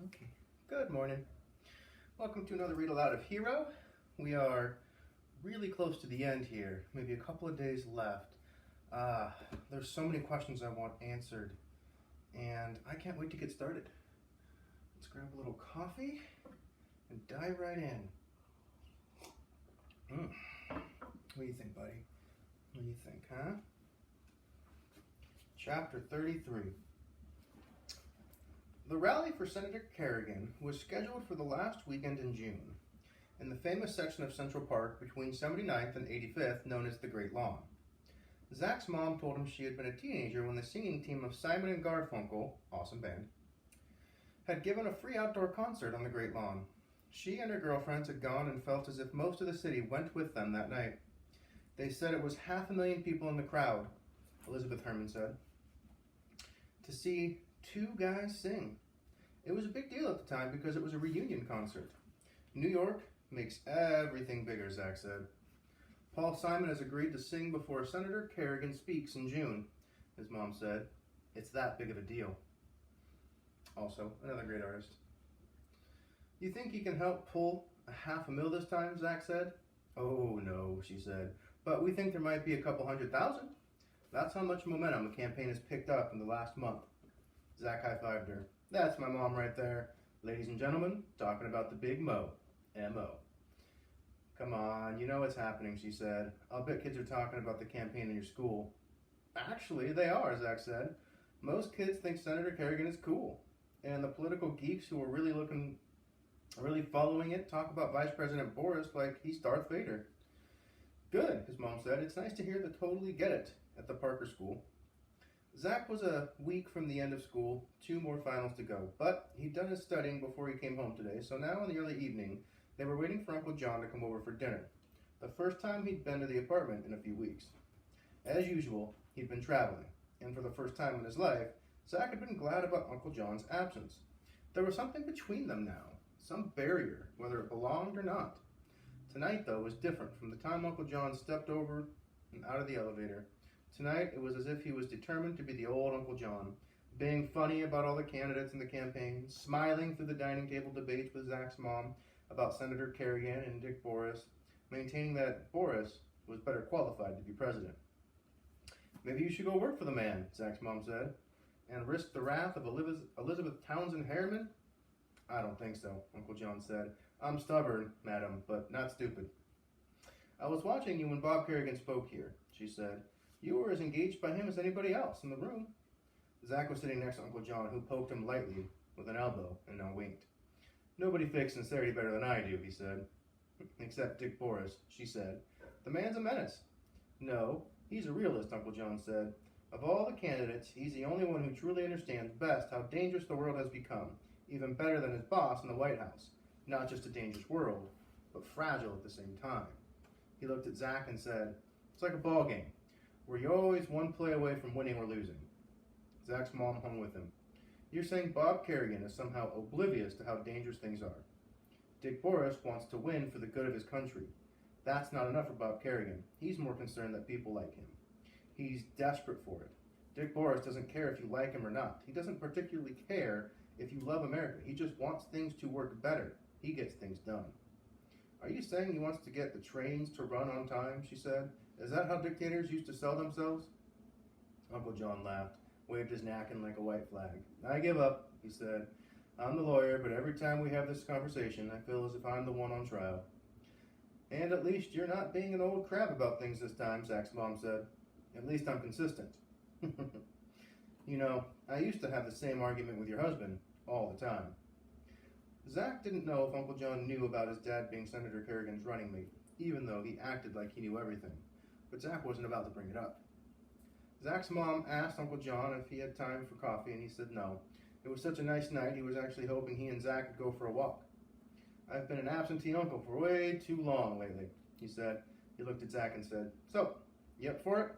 Okay. Good morning. Welcome to another read aloud of Hero. We are really close to the end here. Maybe a couple of days left. There's so many questions I want answered, and I can't wait to get started. Let's grab a little coffee and dive right in. What do you think, buddy? What do you think, huh? Chapter 33. The rally for Senator Kerrigan was scheduled for the last weekend in June, in the famous section of Central Park between 79th and 85th known as the Great Lawn. Zach's mom told him she had been a teenager when the singing team of Simon and Garfunkel, awesome band, had given a free outdoor concert on the Great Lawn. She and her girlfriends had gone and felt as if most of the city went with them that night. They said it was 500,000 people in the crowd, Elizabeth Herman said, to see two guys sing. It was a big deal at the time because it was a reunion concert. New York makes everything bigger, Zach said. Paul Simon has agreed to sing before Senator Kerrigan speaks in June, his mom said. It's that big of a deal. Also, another great artist. You think he can help pull $500,000 this time, Zach said. Oh, no, she said. But we think there might be a couple 100,000. That's how much momentum the campaign has picked up in the last month. Zach high-fived her. That's my mom right there. Ladies and gentlemen, talking about the big Mo. M-O. Come on, you know what's happening, she said. I'll bet kids are talking about the campaign in your school. Actually, they are, Zach said. Most kids think Senator Kerrigan is cool. And the political geeks who are really following it talk about Vice President Boris like he's Darth Vader. Good, his mom said. It's nice to hear they totally get it at the Parker School. Zach was a week from the end of school, 2 more finals to go, but he'd done his studying before he came home today, so now in the early evening, they were waiting for Uncle John to come over for dinner, the first time he'd been to the apartment in a few weeks. As usual, he'd been traveling, and for the first time in his life, Zach had been glad about Uncle John's absence. There was something between them now, some barrier, whether it belonged or not. Tonight, though, was different from the time Uncle John stepped over and out of the elevator. Tonight, it was as if he was determined to be the old Uncle John, being funny about all the candidates in the campaign, smiling through the dining table debates with Zach's mom about Senator Kerrigan and Dick Boris, maintaining that Boris was better qualified to be president. Maybe you should go work for the man, Zach's mom said, and risk the wrath of Elizabeth Townsend Harriman? I don't think so, Uncle John said. I'm stubborn, madam, but not stupid. I was watching you when Bob Kerrigan spoke here, she said. You were as engaged by him as anybody else in the room. Zach was sitting next to Uncle John, who poked him lightly with an elbow and now winked. Nobody fakes sincerity better than I do, he said. Except Dick Boris, she said. The man's a menace. No, he's a realist, Uncle John said. Of all the candidates, he's the only one who truly understands best how dangerous the world has become, even better than his boss in the White House. Not just a dangerous world, but fragile at the same time. He looked at Zach and said, it's like a ball game, where you're always one play away from winning or losing. Zach's mom hung with him. You're saying Bob Kerrigan is somehow oblivious to how dangerous things are. Dick Boris wants to win for the good of his country. That's not enough for Bob Kerrigan. He's more concerned that people like him. He's desperate for it. Dick Boris doesn't care if you like him or not. He doesn't particularly care if you love America. He just wants things to work better. He gets things done. Are you saying he wants to get the trains to run on time, she said. Is that how dictators used to sell themselves? Uncle John laughed, waved his napkin like a white flag. I give up, he said. I'm the lawyer, but every time we have this conversation, I feel as if I'm the one on trial. And at least you're not being an old crab about things this time, Zach's mom said. At least I'm consistent. You know, I used to have the same argument with your husband all the time. Zach didn't know if Uncle John knew about his dad being Senator Kerrigan's running mate, even though he acted like he knew everything. But Zach wasn't about to bring it up. Zach's mom asked Uncle John if he had time for coffee, and he said no. It was such a nice night, he was actually hoping he and Zach could go for a walk. I've been an absentee uncle for way too long lately, he said. He looked at Zach and said, so, you up for it?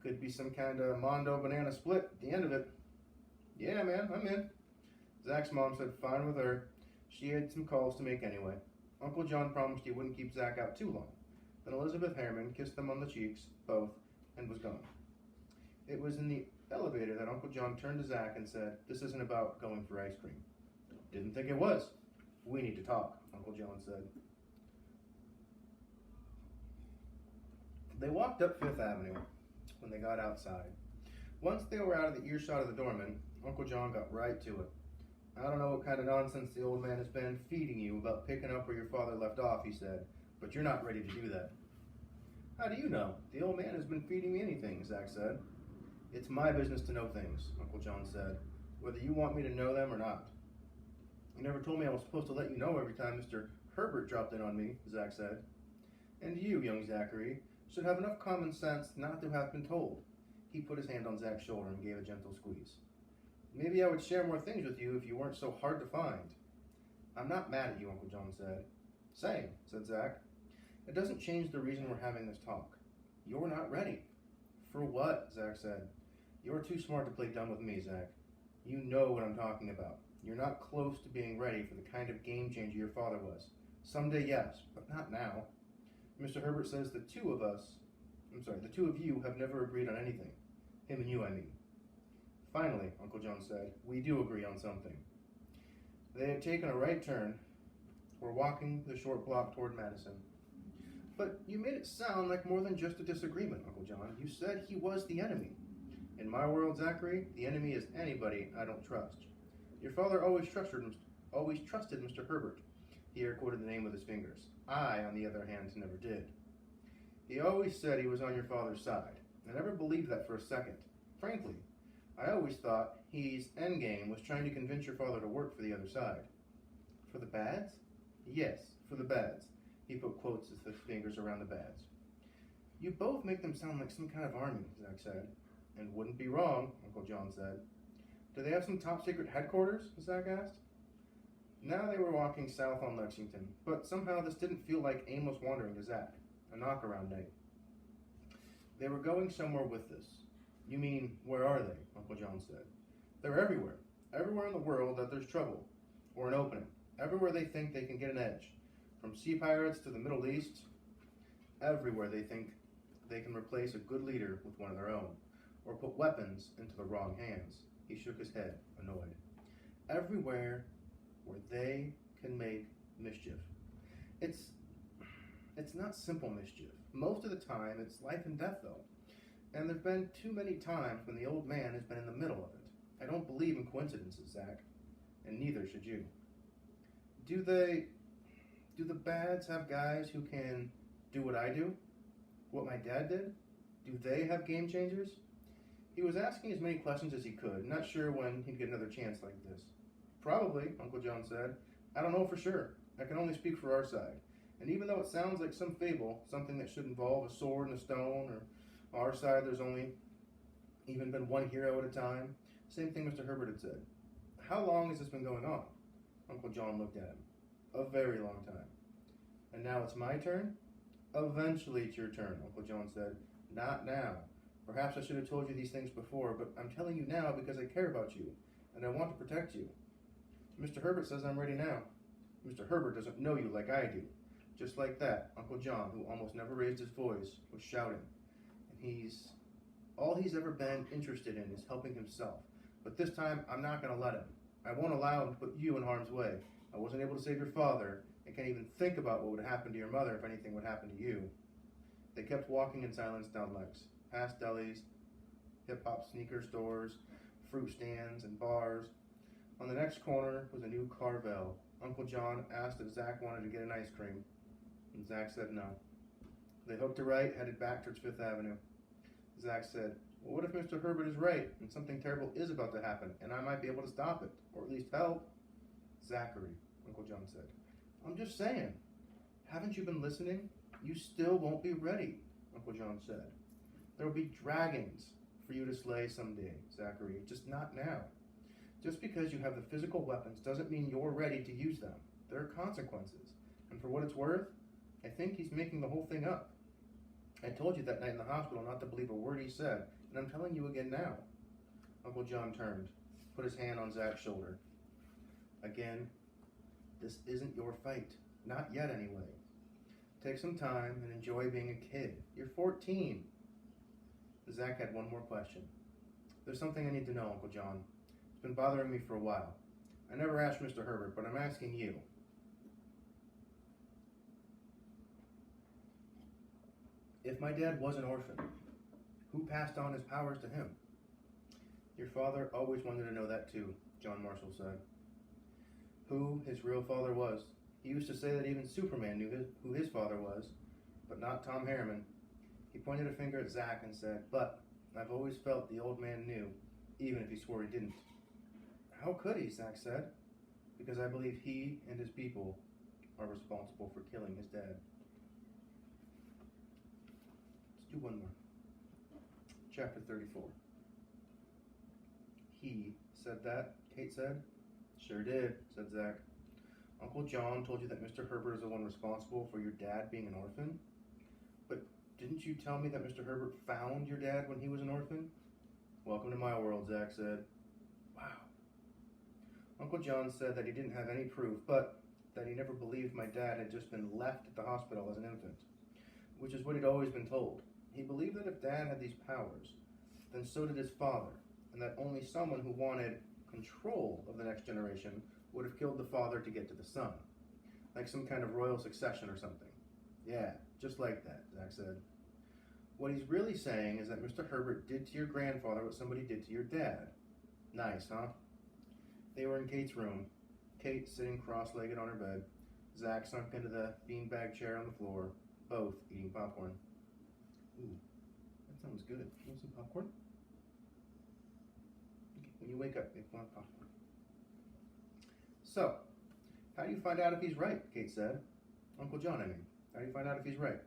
Could be some kind of Mondo banana split at the end of it. Yeah, man, I'm in. Zach's mom said fine with her. She had some calls to make anyway. Uncle John promised he wouldn't keep Zach out too long. Then Elizabeth Harriman kissed them on the cheeks, both, and was gone. It was in the elevator that Uncle John turned to Zach and said, this isn't about going for ice cream. Didn't think it was. We need to talk, Uncle John said. They walked up Fifth Avenue when they got outside. Once they were out of the earshot of the doorman, Uncle John got right to it. I don't know what kind of nonsense the old man has been feeding you about picking up where your father left off, he said, but you're not ready to do that. How do you know? The old man has been feeding me anything, Zach said. It's my business to know things, Uncle John said, whether you want me to know them or not. You never told me I was supposed to let you know every time Mr. Herbert dropped in on me, Zach said. And you, young Zachary, should have enough common sense not to have been told. He put his hand on Zach's shoulder and gave a gentle squeeze. Maybe I would share more things with you if you weren't so hard to find. I'm not mad at you, Uncle John said. Same, said Zach. It doesn't change the reason we're having this talk. You're not ready. For what? Zach said. You're too smart to play dumb with me, Zach. You know what I'm talking about. You're not close to being ready for the kind of game changer your father was. Someday, yes, but not now. Mr. Herbert says the two of you have never agreed on anything. Him and you, I mean. Finally, Uncle John said, we do agree on something. They had taken a right turn, were walking the short block toward Madison. But you made it sound like more than just a disagreement, Uncle John. You said he was the enemy. In my world, Zachary, the enemy is anybody I don't trust. Your father always trusted Mr. Herbert. He quoted the name with his fingers. I, on the other hand, never did. He always said he was on your father's side. I never believed that for a second. Frankly, I always thought his endgame was trying to convince your father to work for the other side. For the bads? Yes, for the bads. He put quotes with his fingers around the bads. You both make them sound like some kind of army, Zach said. And wouldn't be wrong, Uncle John said. Do they have some top secret headquarters? Zach asked. Now they were walking south on Lexington, but somehow this didn't feel like aimless wandering to Zach, a knock-around night. They were going somewhere with this. You mean, where are they? Uncle John said. They're everywhere. Everywhere in the world that there's trouble, or an opening. Everywhere they think they can get an edge. From sea pirates to the Middle East, everywhere they think they can replace a good leader with one of their own, or put weapons into the wrong hands. He shook his head, annoyed. Everywhere where they can make mischief. It's not simple mischief. Most of the time, it's life and death, though. And there've been too many times when the old man has been in the middle of it. I don't believe in coincidences, Zach, and neither should you. Do the bads have guys who can do what I do? What my dad did? Do they have game changers? He was asking as many questions as he could, not sure when he'd get another chance like this. Probably, Uncle John said. I don't know for sure. I can only speak for our side. And even though it sounds like some fable, something that should involve a sword and a stone, or our side there's only even been one hero at a time, same thing Mr. Herbert had said. How long has this been going on? Uncle John looked at him. A very long time. And now it's my turn? Eventually it's your turn, Uncle John said. Not now. Perhaps I should have told you these things before, but I'm telling you now because I care about you, and I want to protect you. Mr. Herbert says I'm ready now. Mr. Herbert doesn't know you like I do. Just like that, Uncle John, who almost never raised his voice, was shouting. And all he's ever been interested in is helping himself. But this time, I'm not going to let him. I won't allow him to put you in harm's way. I wasn't able to save your father. I can't even think about what would happen to your mother if anything would happen to you. They kept walking in silence down Lex, past delis, hip-hop sneaker stores, fruit stands, and bars. On the next corner was a new Carvel. Uncle John asked if Zach wanted to get an ice cream, and Zach said no. They hooked a right, headed back towards Fifth Avenue. Zach said, well, what if Mr. Herbert is right, and something terrible is about to happen, and I might be able to stop it, or at least help? Zachary, Uncle John said. I'm just saying. Haven't you been listening? You still won't be ready, Uncle John said. There will be dragons for you to slay someday, Zachary, just not now. Just because you have the physical weapons doesn't mean you're ready to use them. There are consequences. And for what it's worth, I think he's making the whole thing up. I told you that night in the hospital not to believe a word he said, and I'm telling you again now. Uncle John turned, put his hand on Zach's shoulder. Again, this isn't your fight. Not yet, anyway. Take some time and enjoy being a kid. You're 14. Zach had one more question. There's something I need to know, Uncle John. It's been bothering me for a while. I never asked Mr. Herbert, but I'm asking you. If my dad was an orphan, who passed on his powers to him? Your father always wanted to know that too, John Marshall said. Who his real father was. He used to say that even Superman knew who his father was, but not Tom Harriman. He pointed a finger at Zack and said, but I've always felt the old man knew, even if he swore he didn't. How could he, Zack said. Because I believe he and his people are responsible for killing his dad. Let's do one more. Chapter 34. He said that, Kate said. Sure did, said Zack. Uncle John told you that Mr. Herbert is the one responsible for your dad being an orphan? But didn't you tell me that Mr. Herbert found your dad when he was an orphan? Welcome to my world, Zack said. Wow. Uncle John said that he didn't have any proof, but that he never believed my dad had just been left at the hospital as an infant, which is what he'd always been told. He believed that if Dad had these powers, then so did his father, and that only someone who wanted control of the next generation would have killed the father to get to the son, like some kind of royal succession or something. Yeah, just like that, Zack said. What he's really saying is that Mr. Herbert did to your grandfather what somebody did to your dad. Nice, huh? They were in Kate's room, Kate sitting cross-legged on her bed, Zack sunk into the beanbag chair on the floor, both eating popcorn. Ooh, that sounds good. You want some popcorn? Okay, when you wake up, make one popcorn. So, how do you find out if he's right? Kate said. Uncle John, I mean. How do you find out if he's right?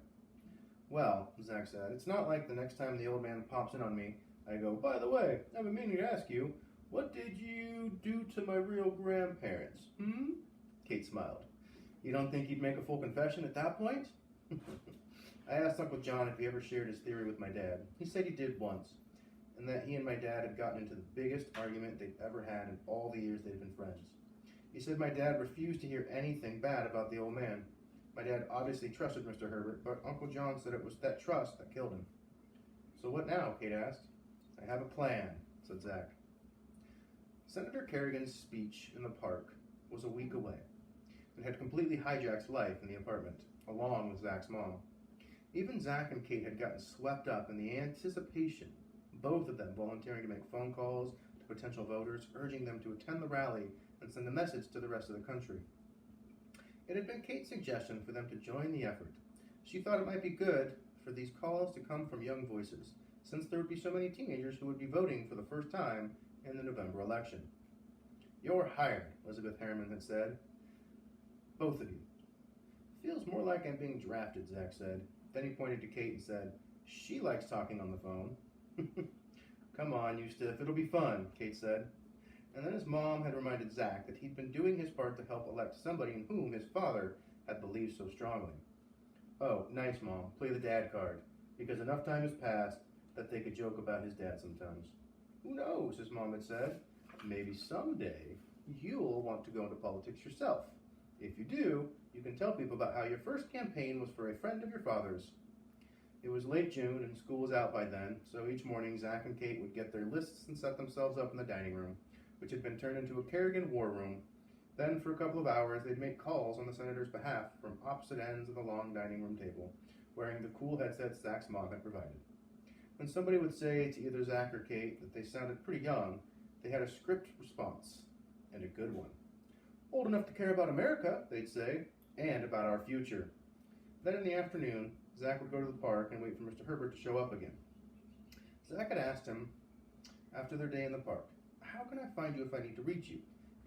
Well, Zack said, it's not like the next time the old man pops in on me, I go, by the way, I've been meaning to ask you, what did you do to my real grandparents? Kate smiled. You don't think he'd make a full confession at that point? I asked Uncle John if he ever shared his theory with my dad. He said he did once, and that he and my dad had gotten into the biggest argument they'd ever had in all the years they'd been friends. He said my dad refused to hear anything bad about the old man. My dad obviously trusted Mr. Herbert, but Uncle John said it was that trust that killed him. So what now? Kate asked. I have a plan, said Zack. Senator Kerrigan's speech in the park was a week away and had completely hijacked life in the apartment, along with Zack's mom. Even Zack and Kate had gotten swept up in the anticipation, both of them volunteering to make phone calls to potential voters, urging them to attend the rally and send a message to the rest of the country. It had been Kate's suggestion for them to join the effort. She thought it might be good for these calls to come from young voices, since there would be so many teenagers who would be voting for the first time in the November election. You're hired, Elizabeth Harriman had said. Both of you. Feels more like I'm being drafted, Zack said. Then he pointed to Kate and said, she likes talking on the phone. Come on, you stiff, it'll be fun, Kate said. And then his mom had reminded Zack that he'd been doing his part to help elect somebody in whom his father had believed so strongly. Oh, nice, Mom, play the dad card, because enough time has passed that they could joke about his dad sometimes. Who knows, his mom had said. Maybe someday you'll want to go into politics yourself. If you do, you can tell people about how your first campaign was for a friend of your father's. It was late June and school was out by then, so each morning Zack and Kate would get their lists and set themselves up in the dining room, which had been turned into a Kerrigan war room. Then for a couple of hours they'd make calls on the senator's behalf from opposite ends of the long dining room table, wearing the cool headsets Zack's mom had provided. When somebody would say to either Zack or Kate that they sounded pretty young, they had a script response, and a good one. Old enough to care about America, they'd say, and about our future. Then in the afternoon, Zack would go to the park and wait for Mr. Herbert to show up again. Zack had asked him, after their day in the park, how can I find you if I need to reach you?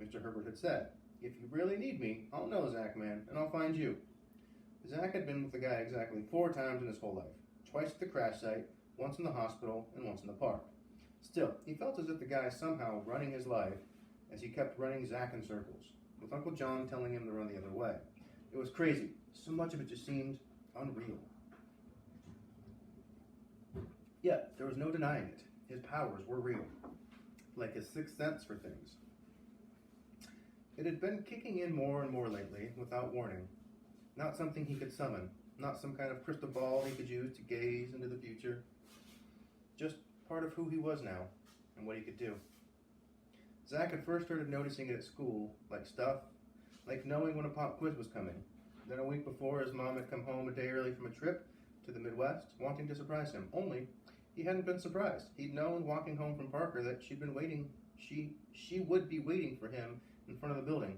Mr. Herbert had said, if you really need me, I'll know, Zack man, and I'll find you. Zack had been with the guy exactly 4 times in his whole life, twice at the crash site, once in the hospital, and once in the park. Still, he felt as if the guy was somehow running his life as he kept running Zack in circles, with Uncle John telling him to run the other way. It was crazy. So much of it just seemed unreal. Yet, there was no denying it. His powers were real, like his sixth sense for things. It had been kicking in more and more lately, without warning. Not something he could summon, not some kind of crystal ball he could use to gaze into the future. Just part of who he was now, and what he could do. Zach had first started noticing it at school, like knowing when a pop quiz was coming. Then a week before, his mom had come home a day early from a trip to the Midwest, wanting to surprise him. Only, he hadn't been surprised. He'd known walking home from Parker that she would be waiting for him in front of the building.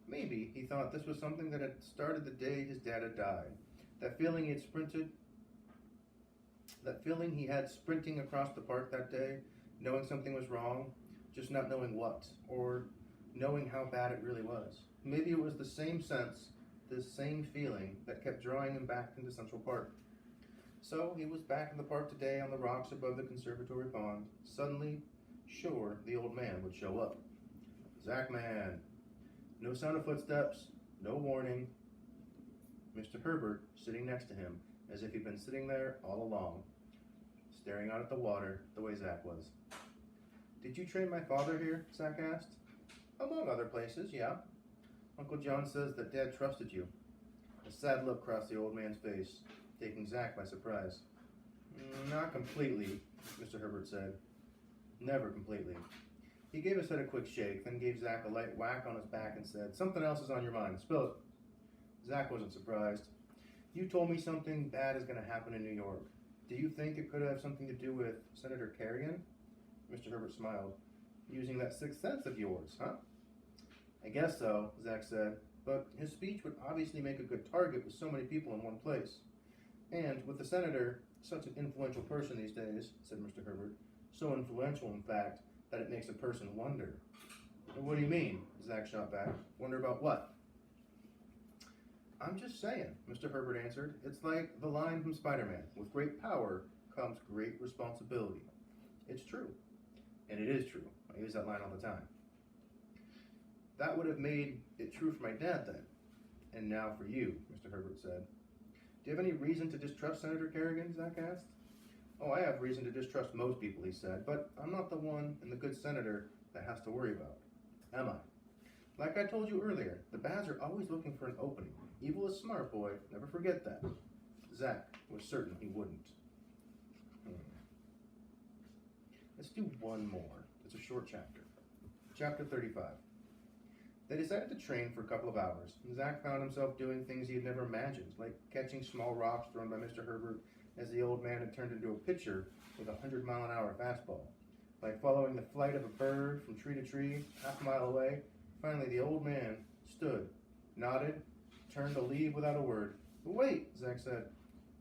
Maybe, he thought, this was something that had started the day his dad had died. That feeling he had sprinting across the park that day, knowing something was wrong, just not knowing what, or knowing how bad it really was. Maybe it was the same sense, the same feeling that kept drawing him back into Central Park. So he was back in the park today on the rocks above the conservatory pond, suddenly sure the old man would show up. Zach man. No sound of footsteps, no warning. Mr. Herbert sitting next to him, as if he'd been sitting there all along, staring out at the water the way Zach was. Did you train my father here? Zach asked. Among other places, yeah. Uncle John says that Dad trusted you. A sad look crossed the old man's face, taking Zach by surprise. Not completely, Mr. Herbert said. Never completely. He gave his head a quick shake, then gave Zach a light whack on his back and said, Something else is on your mind. Spill it. Zach wasn't surprised. You told me something bad is going to happen in New York. Do you think it could have something to do with Senator Kerrigan? Mr. Herbert smiled. Using that sixth sense of yours, huh? I guess so, Zach said, but his speech would obviously make a good target with so many people in one place. And with the senator, such an influential person these days, said Mr. Herbert, so influential, in fact, that it makes a person wonder. What do you mean? Zach shot back. Wonder about what? I'm just saying, Mr. Herbert answered. It's like the line from Spider-Man. With great power comes great responsibility. It's true. And it is true. I use that line all the time. That would have made it true for my dad then. And now for you, Mr. Herbert said. Do you have any reason to distrust Senator Kerrigan? Zach asked. Oh, I have reason to distrust most people, he said, but I'm not the one and the good senator that has to worry about. Am I? Like I told you earlier, the bads are always looking for an opening. Evil is smart, boy. Never forget that. Zach was certain he wouldn't. Let's do one more. It's a short chapter. Chapter 35. They decided to train for a couple of hours, and Zach found himself doing things he had never imagined, like catching small rocks thrown by Mr. Herbert as the old man had turned into a pitcher with a 100-mile-an-hour fastball, like following the flight of a bird from tree to tree, half a mile away. Finally, the old man stood, nodded, turned to leave without a word. But wait, Zach said.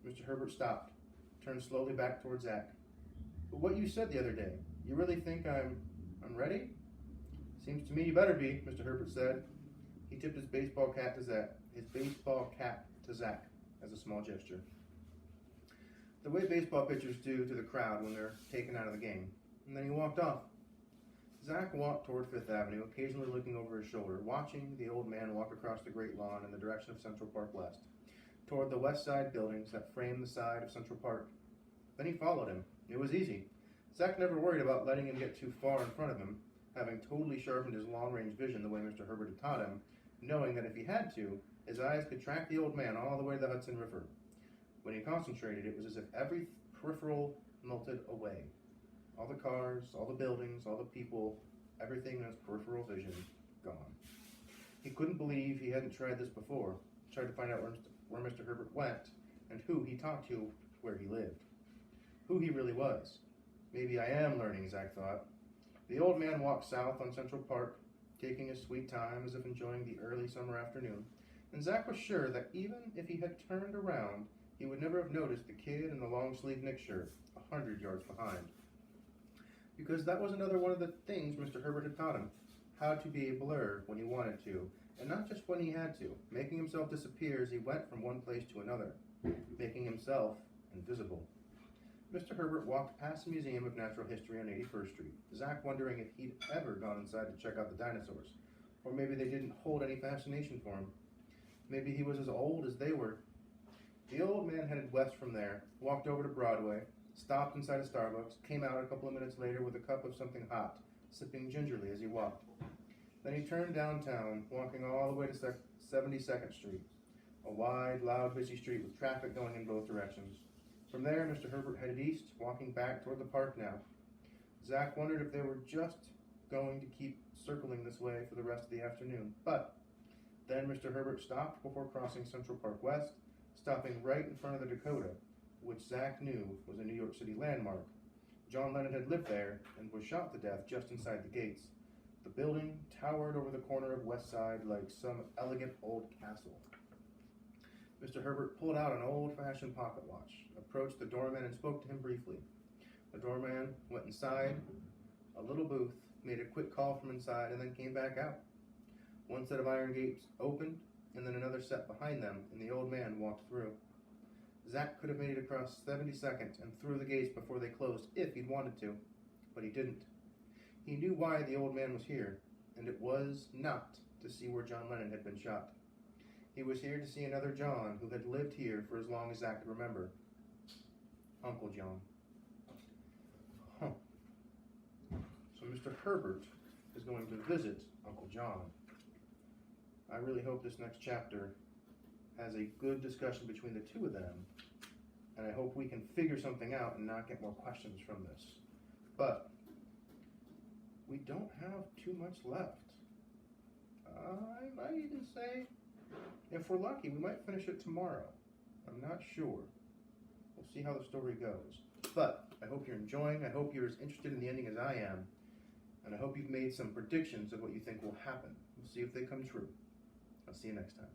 Mr. Herbert stopped, turned slowly back toward Zach. But what you said the other day, you really think I'm ready? Seems to me you better be, Mr. Herbert said. He tipped his baseball cap to Zach as a small gesture. The way baseball pitchers do to the crowd when they're taken out of the game. And then he walked off. Zach walked toward Fifth Avenue, occasionally looking over his shoulder, watching the old man walk across the great lawn in the direction of Central Park West, toward the west side buildings that framed the side of Central Park. Then he followed him. It was easy. Zach never worried about letting him get too far in front of him, having totally sharpened his long-range vision the way Mr. Herbert had taught him, knowing that if he had to, his eyes could track the old man all the way to the Hudson River. When he concentrated, it was as if every peripheral melted away. All the cars, all the buildings, all the people, everything in his peripheral vision, gone. He couldn't believe he hadn't tried this before, tried to find out where Mr. Herbert went, and who he talked to where he lived. Who he really was. Maybe I am learning, Zach thought. The old man walked south on Central Park, taking his sweet time as if enjoying the early summer afternoon, and Zach was sure that even if he had turned around, he would never have noticed the kid in the long-sleeved Knicks shirt 100 yards behind. Because that was another one of the things Mr. Herbert had taught him, how to be a blur when he wanted to, and not just when he had to, making himself disappear as he went from one place to another, making himself invisible. Mr. Herbert walked past the Museum of Natural History on 81st Street, Zach wondering if he'd ever gone inside to check out the dinosaurs, or maybe they didn't hold any fascination for him. Maybe he was as old as they were. The old man headed west from there, walked over to Broadway, stopped inside a Starbucks, came out a couple of minutes later with a cup of something hot, sipping gingerly as he walked. Then he turned downtown, walking all the way to 72nd Street, a wide, loud, busy street with traffic going in both directions. From there, Mr. Herbert headed east, walking back toward the park now. Zach wondered if they were just going to keep circling this way for the rest of the afternoon. But then Mr. Herbert stopped before crossing Central Park West, stopping right in front of the Dakota, which Zach knew was a New York City landmark. John Lennon had lived there and was shot to death just inside the gates. The building towered over the corner of West Side like some elegant old castle. Mr. Herbert pulled out an old-fashioned pocket watch, approached the doorman and spoke to him briefly. The doorman went inside a little booth, made a quick call from inside, and then came back out. One set of iron gates opened, and then another set behind them, and the old man walked through. Zach could have made it across 72nd and through the gates before they closed if he'd wanted to, but he didn't. He knew why the old man was here, and it was not to see where John Lennon had been shot. He was here to see another John who had lived here for as long as Zach could remember. Uncle John. So Mr. Herbert is going to visit Uncle John. I really hope this next chapter has a good discussion between the two of them, and I hope we can figure something out and not get more questions from this. But we don't have too much left. I might even say, if we're lucky, we might finish it tomorrow. I'm not sure. We'll see how the story goes. But I hope you're enjoying. I hope you're as interested in the ending as I am. And I hope you've made some predictions of what you think will happen. We'll see if they come true. I'll see you next time.